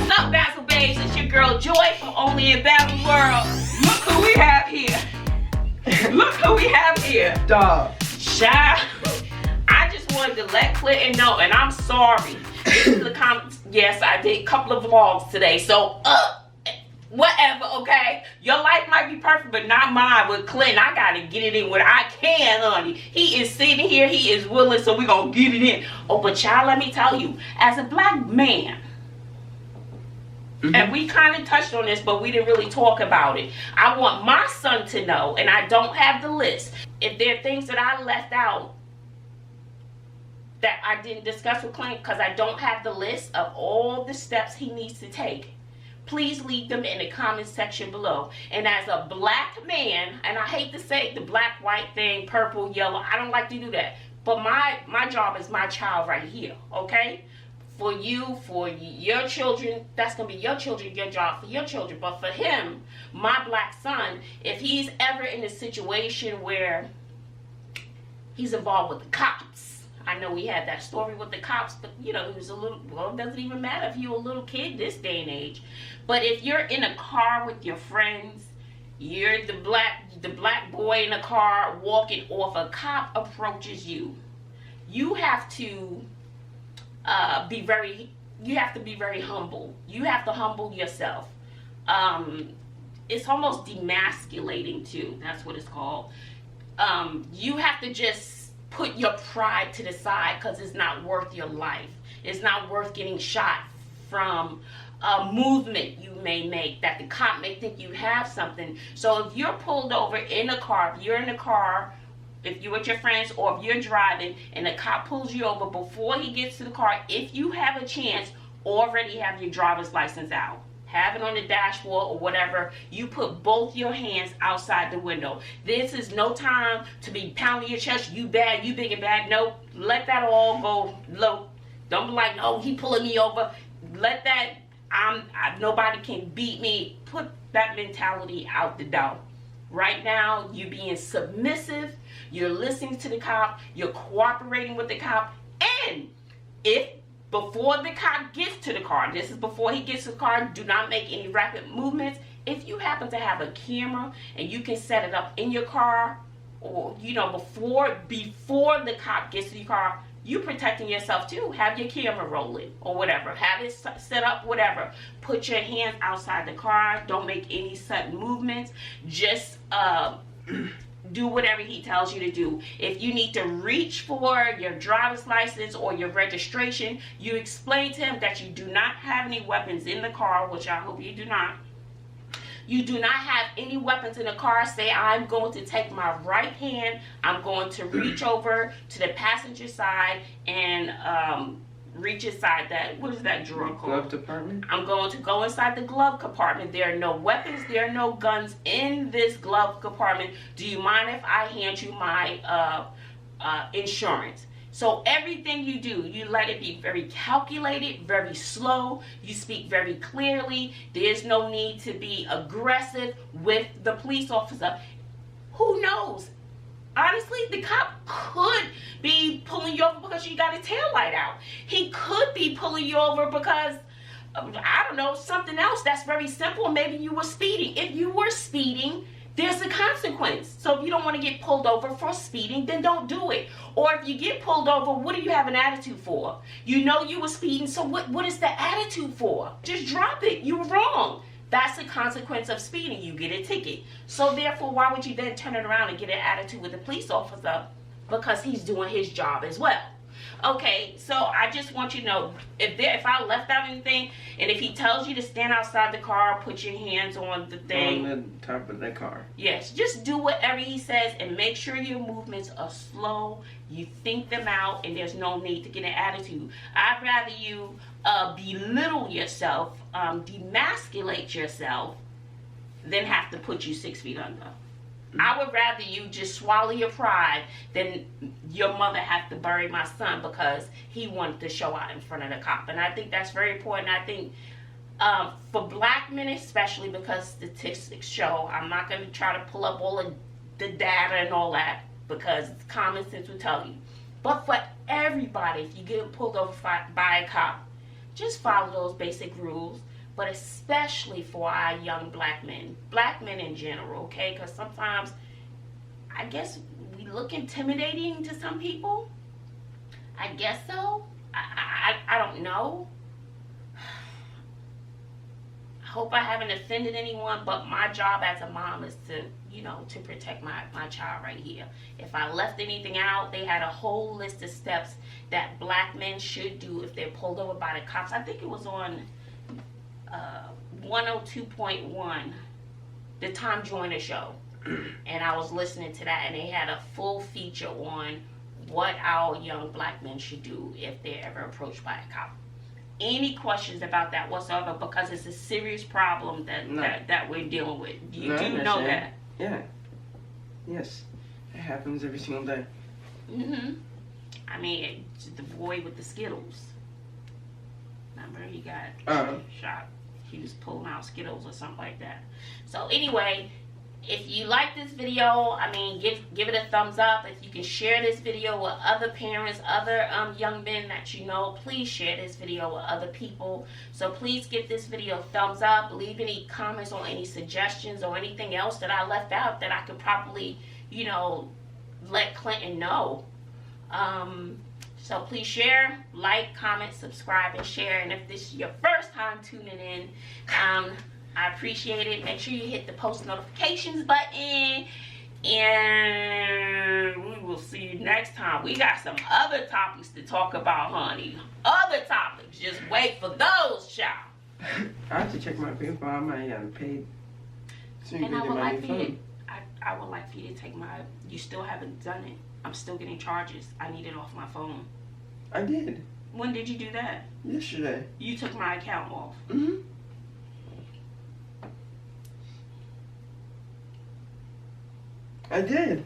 What's up, Bazzle Babes? It's your girl Joy from Only in Bazzle World. Look who we have here. Look who we have here. Dog. Child, I just wanted to let Clinton know, and I'm sorry. This is the comments. Yes, I did a couple of vlogs today, so whatever, okay? Your life might be perfect, but not mine. With Clinton, I gotta get it in when I can, honey. He is sitting here, he is willing, so we gonna get it in. Oh, but child, let me tell you, as a black man, and we kind of touched on this, but we didn't really talk about it. I want my son to know, and I don't have the list. If there are things that I left out that I didn't discuss with Clinton, because I don't have the list of all the steps he needs to take, please leave them in the comment section below. And as a black man, and I hate to say the black, white thing, purple, yellow, I don't like to do that. But my job is my child right here, okay? For you, for your children, that's going to be your children, your job for your children. But for him, my black son, if he's ever in a situation where he's involved with the cops, I know we had that story with the cops, but you know, it was a little, well, it doesn't even matter if you're a little kid this day and age. But if you're in a car with your friends, you're the black boy in a car walking off, a cop approaches you, you have to be very humble. You have to humble yourself. It's almost demasculating too. That's what it's called. You have to just put your pride to the side, because it's not worth your life. It's not worth getting shot from a movement you may make that the cop may think you have something. So if you're pulled over in a car, if you're in a car, if you're with your friends, or if you're driving and the cop pulls you over, before he gets to the car, if you have a chance, already have your driver's license out. Have it on the dashboard or whatever. You put both your hands outside the window. This is no time to be pounding your chest. You bad, you big and bad. Nope. Let that all go low. Don't be like, oh, he pulling me over. Let that, nobody can beat me. Put that mentality out the door. Right now, you're being submissive, you're listening to the cop, you're cooperating with the cop, and if before the cop gets to the car, this is before he gets to the car, do not make any rapid movements. If you happen to have a camera and you can set it up in your car, or you know, before the cop gets to your car, you protecting yourself too. Have your camera rolling or whatever. Have it set up, whatever. Put your hands outside the car. Don't make any sudden movements. Just do whatever he tells you to do. If you need to reach for your driver's license or your registration, you explain to him that you do not have any weapons in the car, which I hope you do not. You do not have any weapons in the car. Say, I'm going to take my right hand, I'm going to reach over to the passenger side and reach inside that, what is that drawer called? Glove compartment? I'm going to go inside the glove compartment. There are no weapons, there are no guns in this glove compartment. Do you mind if I hand you my insurance? So everything you do, you let it be very calculated, very slow. You speak very clearly. There's no need to be aggressive with the police officer. Who knows? Honestly, the cop could be pulling you over because you got a taillight out. He could be pulling you over because, I don't know, something else that's very simple. Maybe you were speeding. If you were speeding, there's a consequence. So if you don't want to get pulled over for speeding, then don't do it. Or if you get pulled over, what do you have an attitude for? You know you were speeding, so what is the attitude for? Just drop it. You were wrong. That's the consequence of speeding. You get a ticket. So therefore, why would you then turn it around and get an attitude with the police officer? Because he's doing his job as well. Okay, so I just want you to know, if I left out anything, and if he tells you to stand outside the car, put your hands on the thing. On the top of the car. Yes, just do whatever he says and make sure your movements are slow, you think them out, and there's no need to get an attitude. I'd rather you belittle yourself, demasculate yourself, than have to put you 6 feet under. I would rather you just swallow your pride than your mother have to bury my son because he wanted to show out in front of the cop. And I think that's very important. I think for black men especially, because statistics show, I'm not going to try to pull up all of the data and all that because common sense will tell you. But for everybody, if you get pulled over by a cop, just follow those basic rules. but especially for our young black men in general, okay? Because sometimes, I guess, we look intimidating to some people. I guess so. I don't know. I hope I haven't offended anyone, but my job as a mom is to, to protect my child right here. If I left anything out, they had a whole list of steps that black men should do if they're pulled over by the cops. I think it was on 102.1, the Tom Joyner show. And I was listening to that, and they had a full feature on what our young black men should do if they're ever approached by a cop. Any questions about that whatsoever, because it's a serious problem that we're dealing with. You do know that. Yeah. Yes. It happens every single day. I mean, it's the boy with the Skittles. Remember, he got shot. He was pulling out Skittles or something like that. So anyway, if you like this video, I mean, give it a thumbs up. If you can share this video with other parents, other young men that you know, please share this video with other people. So please give this video a thumbs up. Leave any comments or any suggestions or anything else that I left out that I could properly, let Clinton know. So please share, like, comment, subscribe, and share. And if this is your first time tuning in, I appreciate it. Make sure you hit the post notifications button. And we will see you next time. We got some other topics to talk about, honey. Other topics. Just wait for those, child. I have to check my PayPal. I might have paid. And I would like for you to, I would like for you to take my, you still haven't done it. I'm still getting charges. I need it off my phone. I did. When did you do that? Yesterday. You took my account off. I did.